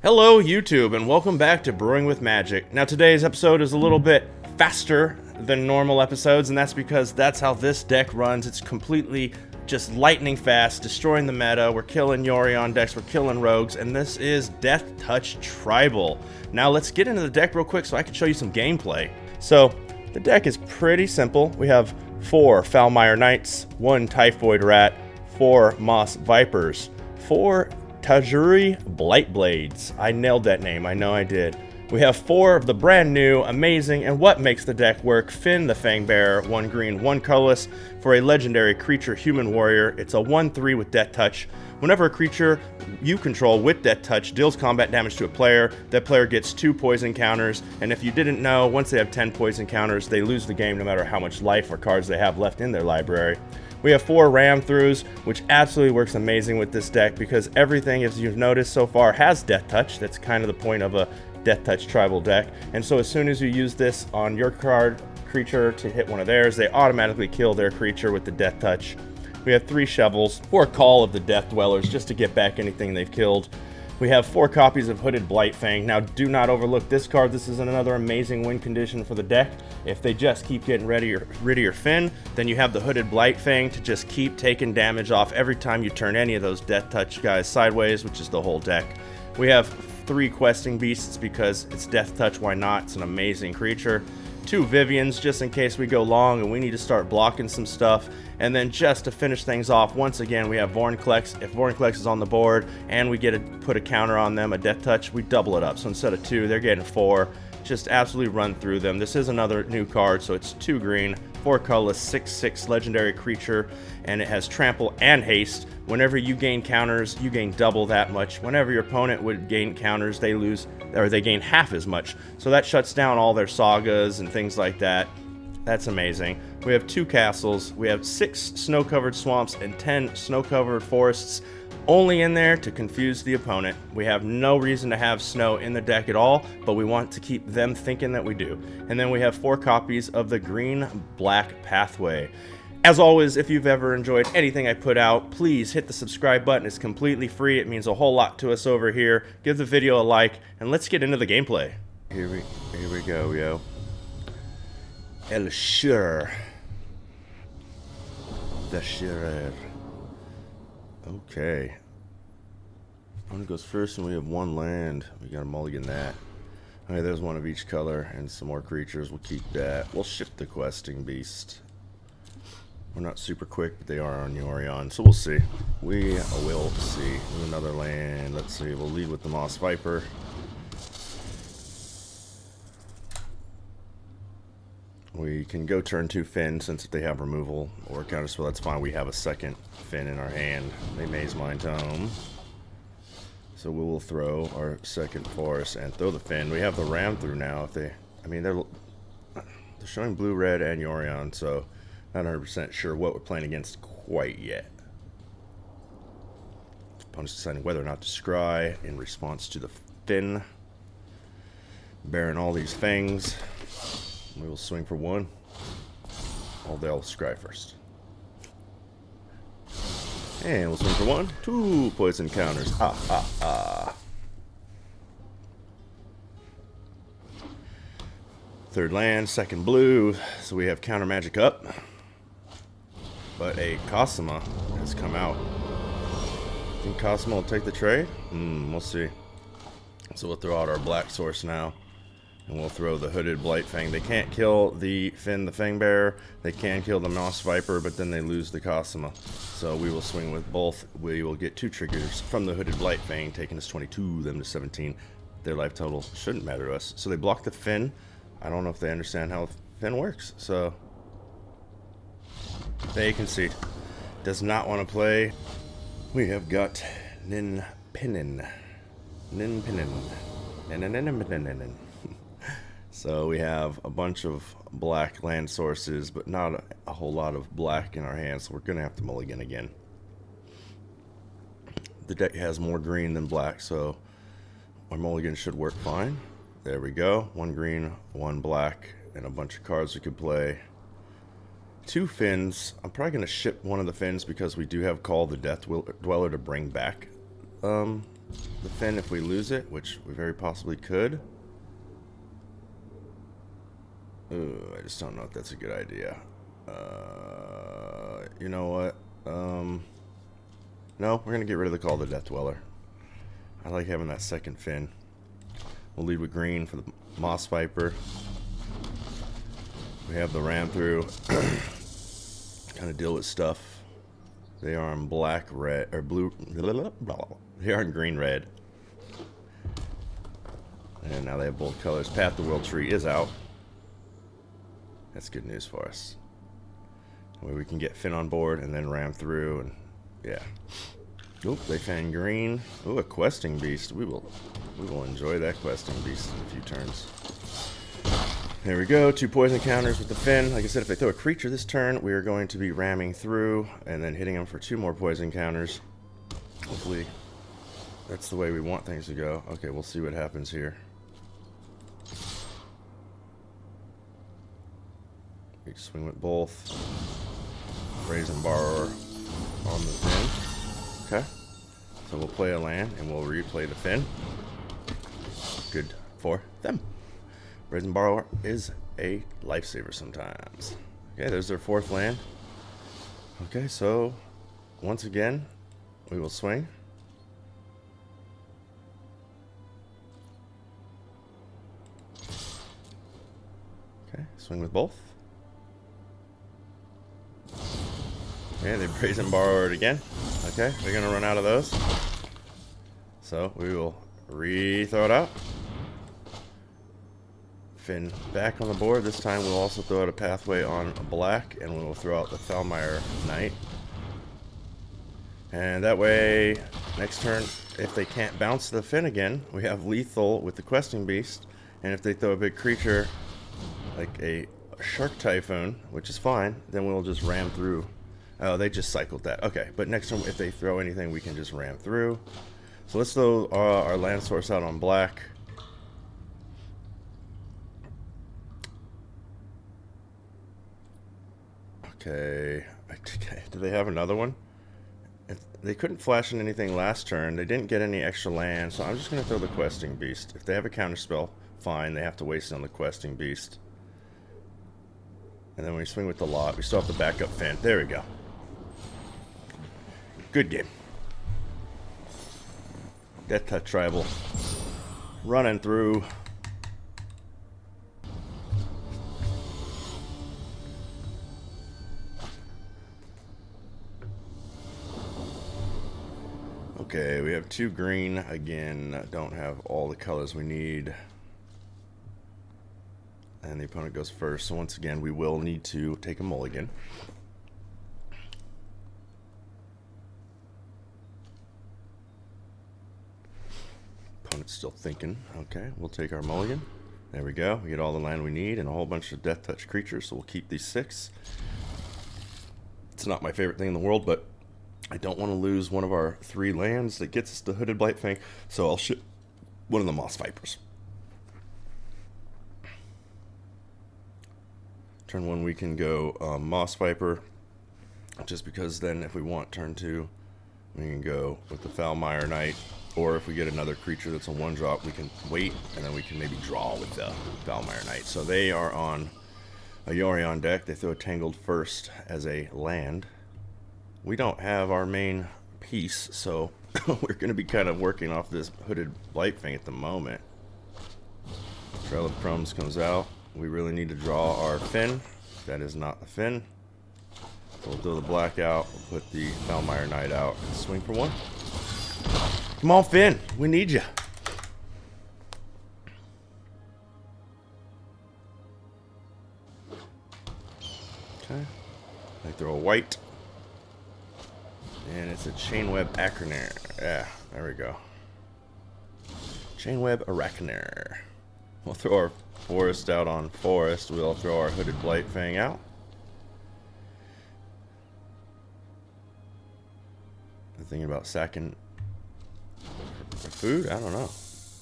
Hello YouTube and welcome back to Brewing with Magic. Now today's episode is a little bit faster than normal episodes, and that's because that's how this deck runs. It's completely just lightning fast, destroying the meta. We're killing Yorion decks, we're killing rogues, and this is Deathtouch Tribal. Now let's get into the deck real quick so I can show you some gameplay. So the deck is pretty simple. We have 4 Foulmire Knights, 1 Typhoid Rat, 4 Moss Vipers, 4 Tajuri Blightblades. I nailed that name, I know I did. We have 4 of the brand new, amazing, and what makes the deck work, Finn the Fangbearer, 1 green, 1 colorless, for a legendary creature human warrior. It's a 1/3 with Deathtouch. Whenever a creature you control with Deathtouch deals combat damage to a player, that player gets 2 poison counters, and if you didn't know, once they have 10 poison counters, they lose the game no matter how much life or cards they have left in their library. We have 4 ram throughs, which absolutely works amazing with this deck because everything, as you've noticed so far, has Deathtouch. That's kind of the point of a Deathtouch tribal deck. And so as soon as you use this on your creature to hit one of theirs, they automatically kill their creature with the Deathtouch. We have 3 shovels, 4 Call of the Death Dwellers just to get back anything they've killed. We have 4 copies of Hooded Blightfang. Now do not overlook this card. This is another amazing win condition for the deck. If they just keep getting rid of your Finn, then you have the Hooded Blightfang to just keep taking damage off every time you turn any of those Deathtouch guys sideways, which is the whole deck. We have 3 Questing Beasts because it's Deathtouch, why not? It's an amazing creature. 2 Vivians just in case we go long and we need to start blocking some stuff. And then just to finish things off, once again, we have Vorinclex. If Vorinclex is on the board and we get to put a counter on them, a Deathtouch, we double it up. So instead of 2, they're getting 4. Just absolutely run through them. This is another new card, so it's 2 green, 4 colorless, 6/6 legendary creature, and it has trample and haste. Whenever you gain counters, you gain double that much. Whenever your opponent would gain counters, they lose, or they gain half as much. So that shuts down all their sagas and things like that. That's amazing. We have 2 castles, we have 6 snow-covered swamps and 10 snow-covered forests, only in there to confuse the opponent. We have no reason to have snow in the deck at all, but we want to keep them thinking that we do. And then we have 4 copies of the green-black pathway. As always, if you've ever enjoyed anything I put out, please hit the subscribe button. It's completely free. It means a whole lot to us over here. Give the video a like, and let's get into the gameplay. Here we go, yo. El Shur. The Shurer. Okay. One goes first, and we have 1 land. We got a mulligan that. Alright, there's 1 of each color, and some more creatures. We'll keep that. We'll ship the Questing Beast. We're not super quick, but they are on Yorion, so we'll see. We will see. Another land. Let's see. We'll lead with the Moss Viper. We can go turn 2 Finn since if they have removal or counterspell, that's fine. We have a second Finn in our hand. They Maze Mind Tome. So we will throw our second forest and throw the Finn. We have the ram through now. If they, I mean, they're showing blue, red, and Yorion, so not 100% sure what we're playing against quite yet. Opponent's deciding whether or not to scry in response to the Finn. Bearing all these fangs. We will swing for 1. Or they'll scry first. And we'll swing for 1. 2 poison counters. Third land, second blue. So we have counter magic up. But a Cosima has come out. Think Cosima will take the trade? We'll see. So we'll throw out our black source now. And we'll throw the Hooded Blightfang. They can't kill the Finn the Fangbearer. They can kill the Moss Viper, but then they lose the Cosima. So we will swing with both. We will get 2 triggers from the Hooded Blightfang, taking us 22, them to 17. Their life total shouldn't matter to us. So they block the Finn. I don't know if they understand how Finn works. So they concede. Does not want to play. We have got Nin Pinin. So we have a bunch of black land sources, but not a whole lot of black in our hands, so we're going to have to mulligan again. The deck has more green than black, so our mulligan should work fine. There we go. 1 green, 1 black, and a bunch of cards we could play. 2 Finns. I'm probably going to ship one of the Finns because we do have Call the Death Dweller to bring back the Fin if we lose it, which we very possibly could. Ooh, I just don't know if that's a good idea. You know what? No, we're gonna get rid of the Call of the Death Dweller. I like having that second Fin. We'll lead with green for the Moss Viper. We have the Ram through. Kind of deal with stuff. They are in black, red, or blue. They are in green, red. And now they have both colors. Path the World Tree is out. That's good news for us. That way we can get Fin on board and then ram through, and yeah. Oop, they found green. Ooh, a Questing Beast. We will enjoy that Questing Beast in a few turns. There we go. 2 poison counters with the Fin. Like I said, if they throw a creature this turn, we are going to be ramming through and then hitting them for 2 more poison counters. Hopefully, that's the way we want things to go. Okay, we'll see what happens here. We swing with both. Brazen Borrower on the Fin. Okay. So we'll play a land and we'll replay the Fin. Good for them. Brazen Borrower is a lifesaver sometimes. Okay, there's their 4th land. Okay, so once again, we will swing. Okay, swing with both. Okay, they Brazen Borrower it again. Okay, they're gonna run out of those. So we will re-throw it out. Fin back on the board. This time we'll also throw out a pathway on black, and we will throw out the Felmire Knight. And that way, next turn, if they can't bounce the Fin again, we have lethal with the Questing Beast. And if they throw a big creature, like a Shark Typhoon, which is fine, then we'll just ram through. Oh, they just cycled that. Okay, but next turn, if they throw anything, we can just ram through. So let's throw our land source out on black. Okay, do they have another one? If they couldn't flash in anything last turn. They didn't get any extra land, so I'm just going to throw the Questing Beast. If they have a counterspell, fine. They have to waste it on the Questing Beast. And then when we swing with the lot, we still have the backup Fin. There we go. Good game. Deathtouch Tribal. Running through. Okay, we have 2 green. Again, don't have all the colors we need. And the opponent goes first. So once again, we will need to take a mulligan. Opponent's still thinking. Okay, we'll take our mulligan. There we go. We get all the land we need and a whole bunch of Deathtouch creatures, so we'll keep these 6. It's not my favorite thing in the world, but I don't want to lose one of our 3 lands that gets us the Hooded Blightfang, so I'll ship one of the Moss Vipers. Turn 1 we can go Moss Viper, just because then if we want turn 2, we can go with the Felmire Knight, or if we get another creature that's a 1-drop, we can wait, and then we can maybe draw with the Felmire Knight. So they are on a Yorion deck. They throw a Tangled first as a land. We don't have our main piece, so we're going to be kind of working off this Hooded Blightfang at the moment. Trail of Crumbs comes out. We really need to draw our Fin. That is not the Fin. So we'll throw the black out, we'll put the Felmire Knight out, and swing for 1. Come on, Fin. We need you. Okay. They throw a white. And it's a Chainweb Arachner. Yeah, there we go. Chainweb Arachner. We'll throw our forest out on forest. We'll throw our Hooded Blightfang out. I'm thinking about sacking their food? I don't know.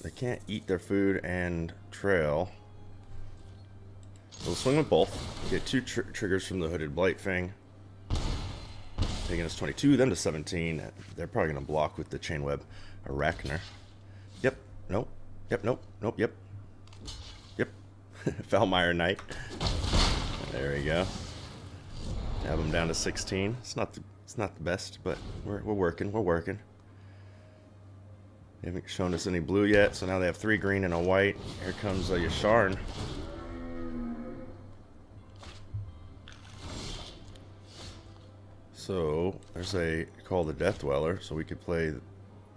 They can't eat their food and trail. We'll swing with both. Get 2 triggers from the Hooded Blightfang. Taking us 22, them to 17. They're probably going to block with the Chainweb Arachner. Yep. Nope. Yep. Nope. Nope. Yep. Yep. Foulmire Knight. There we go. Have them down to 16. It's not the best, but we're working. We're working. They haven't shown us any blue yet, so now they have 3 green and a white. Here comes a Yasharn. So there's a called the Death Dweller, so we could play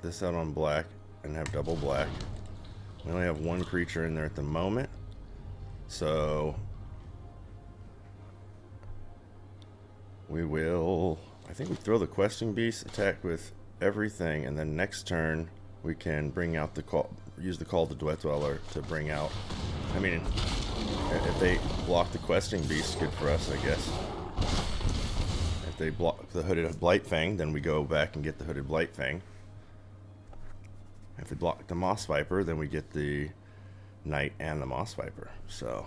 this out on black and have double black. We only have 1 creature in there at the moment, so we will. I think we throw the Questing Beast, attack with everything, and then next turn we can bring out the call. Use the Call the Death Dweller to bring out. I mean, if they block the Questing Beast, good for us, I guess. If they block the Hooded Blightfang, then we go back and get the Hooded Blightfang. If they block the Moss Viper, then we get the Knight and the Moss Viper. So,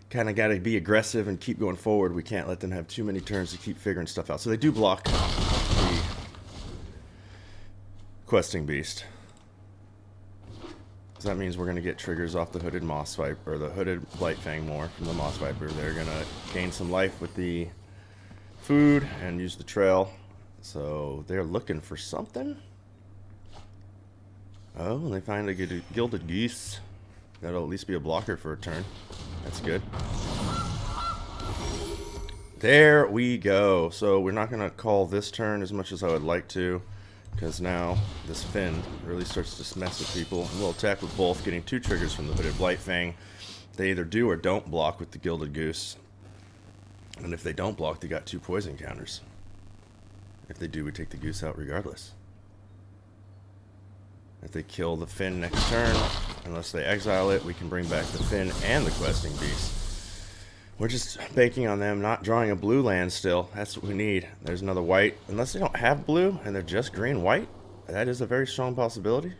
kind of got to be aggressive and keep going forward. We can't let them have too many turns to keep figuring stuff out. So they do block the Questing Beast. So that means we're going to get triggers off the Hooded Moss Viper, or the Hooded Blightfang more from the Moss Viper. They're going to gain some life with the food and use the trail. So they're looking for something. Oh, and they find a Gilded Geese. That'll at least be a blocker for a turn. That's good. There we go. So we're not going to call this turn as much as I would like to, because now this Finn really starts to mess with people. And we'll attack with both, getting 2 triggers from the Hooded Blightfang. They either do or don't block with the Gilded Goose. And if they don't block, they got 2 poison counters. If they do, we take the Goose out regardless. If they kill the Finn next turn, unless they exile it, we can bring back the Finn and the Questing Beast. We're just banking on them not drawing a blue land still. That's what we need. There's another white. Unless they don't have blue and they're just green-white, that is a very strong possibility.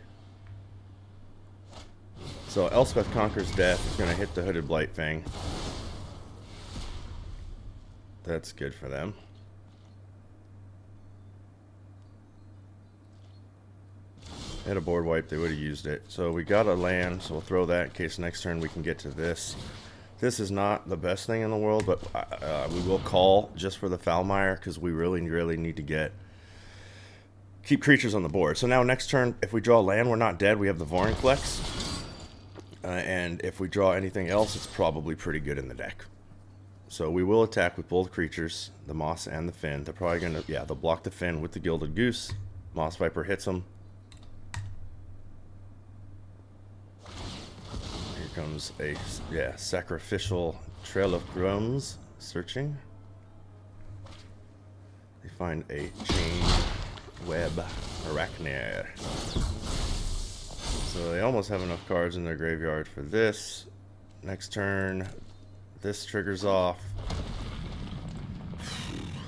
So Elspeth Conquers Death is going to hit the Hooded Blightfang. That's good for them. Had a board wipe, they would have used it. So we got a land, so we'll throw that in case next turn we can get to this. This is not the best thing in the world, but we will call just for the Foulmire, because we really need to keep creatures on the board. So now next turn, if we draw land, we're not dead. We have the Vorinclex. And if we draw anything else, it's probably pretty good in the deck. So we will attack with both creatures, the Moss and the Finn. They're probably going to, yeah, they'll block the Finn with the Gilded Goose. Moss Viper hits them. Comes a sacrificial Trail of Grums searching. They find a chain web Arachner. So they almost have enough cards in their graveyard for this. Next turn, this triggers off.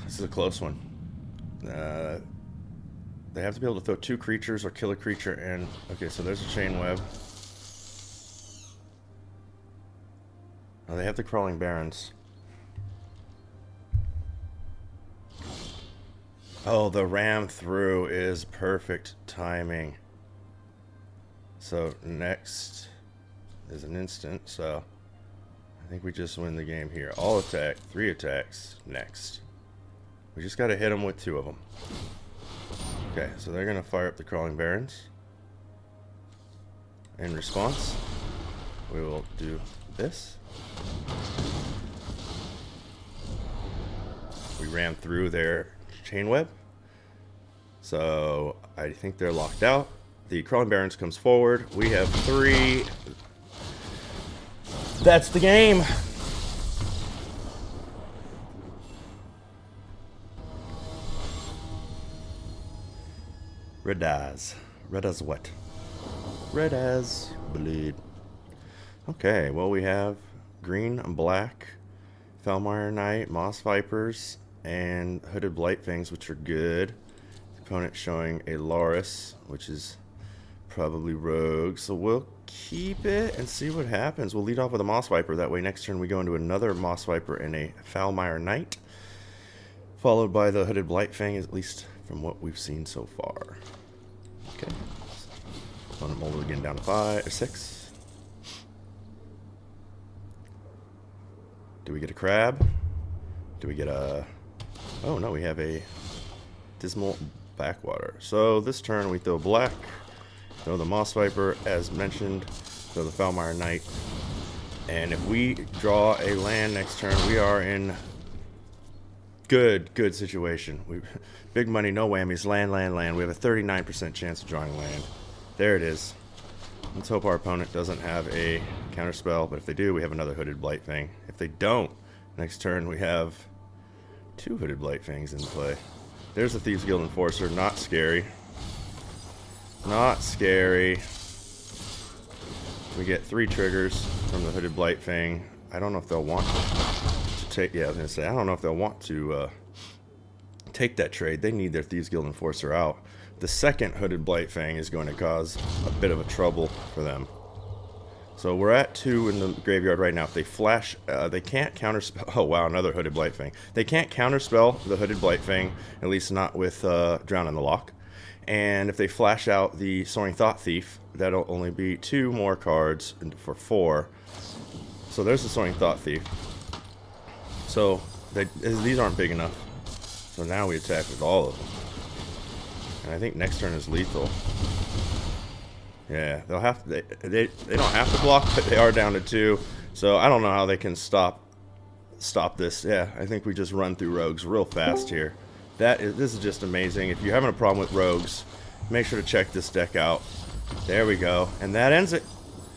This is a close one. They have to be able to throw 2 creatures or kill a creature, and okay, so there's a chain web. Oh, they have the Crawling Barrens. Oh, the ram through is perfect timing. So next is an instant, so I think we just win the game here. All attack, 3 attacks, next. We just got to hit them with 2 of them. Okay, so they're going to fire up the Crawling Barrens. In response, we will do this. We ran through their chain web, so I think they're locked out. The Crawling Barrens comes forward. We have 3. That's the game. Red as. Red as what? Red as bleed. Okay, well we have green and black, Foulmire Knight, Moss Vipers, and Hooded Blightfangs, which are good. The opponent showing a Loris, which is probably rogue, so we'll keep it and see what happens. We'll lead off with a Moss Viper. That way next turn we go into another Moss Viper and a Foulmire Knight, followed by the Hooded Blightfang, at least from what we've seen so far. Okay. Opponent mulligan down to 5 or 6. Do we get a crab? Do we get a... Oh no, we have a dismal backwater. So this turn we throw black, throw the Moss Viper as mentioned, throw the Foulmire Knight. And if we draw a land next turn, we are in good situation. Big money, no whammies, land. We have a 39% chance of drawing land. There it is. Let's hope our opponent doesn't have a counterspell, but if they do, we have another Hooded Blightfang. If they don't, next turn we have 2 Hooded Blightfangs in play. There's the Thieves Guild Enforcer, not scary. Not scary. We get 3 triggers from the Hooded Blightfang. I don't know if they'll want to take... Yeah, I was going to say, I don't know if they'll want to take that trade. They need their Thieves Guild Enforcer out. The second Hooded Blightfang is going to cause a bit of a trouble for them. So we're at 2 in the graveyard right now. If they flash, they can't counterspell... Oh, wow, another Hooded Blightfang. They can't counterspell the Hooded Blightfang, at least not with Drown in the Loch. And if they flash out the Soaring Thought Thief, that'll only be 2 more cards for 4. So there's the Soaring Thought Thief. So these aren't big enough. So now we attack with all of them. And I think next turn is lethal. Yeah, they'll have to, they don't have to block, but they are down to 2. So I don't know how they can stop this. Yeah, I think we just run through rogues real fast here. This is just amazing. If you're having a problem with rogues, make sure to check this deck out. There we go. And that ends it.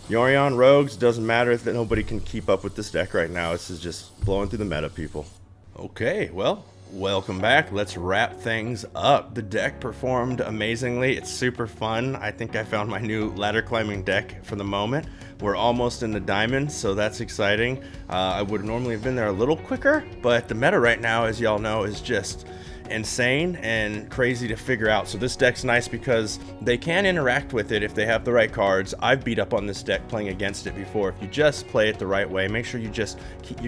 Yorion Rogues, doesn't matter if nobody can keep up with this deck right now. This is just blowing through the meta, people. Okay, well, welcome back. Let's wrap things up. The deck performed amazingly. It's super fun. I think I found my new ladder climbing deck for the moment. We're almost in the diamond, so that's exciting. I would normally have been there a little quicker, but the meta right now, as y'all know, is just insane and crazy to figure out. So this deck's nice because they can interact with it if they have the right cards. I've beat up on this deck playing against it before. If you just play it the right way, make sure you just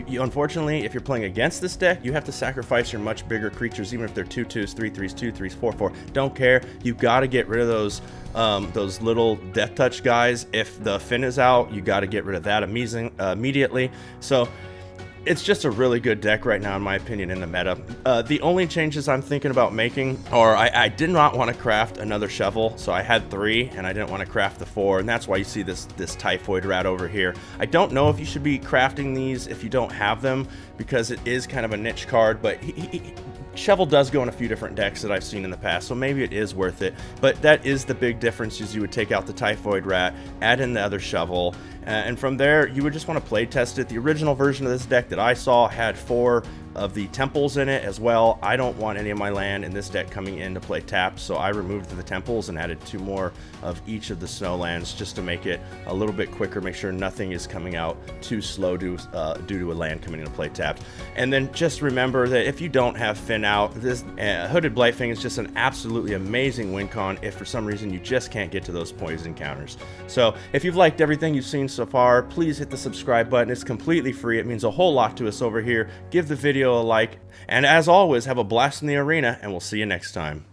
unfortunately, if you're playing against this deck, you have to sacrifice your much bigger creatures, even if they're 2/2s, 3/3s, 2/3s, 4/4. Don't care. You got to get rid of those little Deathtouch guys. If the Fin is out, you got to get rid of that immediately. So it's just a really good deck right now, in my opinion, in the meta. The only changes I'm thinking about making are I did not want to craft another shovel, so I had 3, and I didn't want to craft the 4, and that's why you see this Typhoid Rat over here. I don't know if you should be crafting these if you don't have them, because it is kind of a niche card, but Shovel does go in a few different decks that I've seen in the past, so maybe it is worth it. But that is the big difference, is you would take out the Typhoid Rat, add in the other Shovel, and from there, you would just want to play test it. The original version of this deck that I saw had 4 of the temples in it as well. I don't want any of my land in this deck coming in to play tap, so I removed the temples and added 2 more of each of the snowlands just to make it a little bit quicker, make sure nothing is coming out too slow due to a land coming in to play tapped. And then just remember that if you don't have Fin out, this Hooded Blightfang is just an absolutely amazing win con if for some reason you just can't get to those poison counters. So if you've liked everything you've seen so far, please hit the subscribe button. It's completely free. It means a whole lot to us over here. Give the video a like, and as always, have a blast in the arena, and we'll see you next time.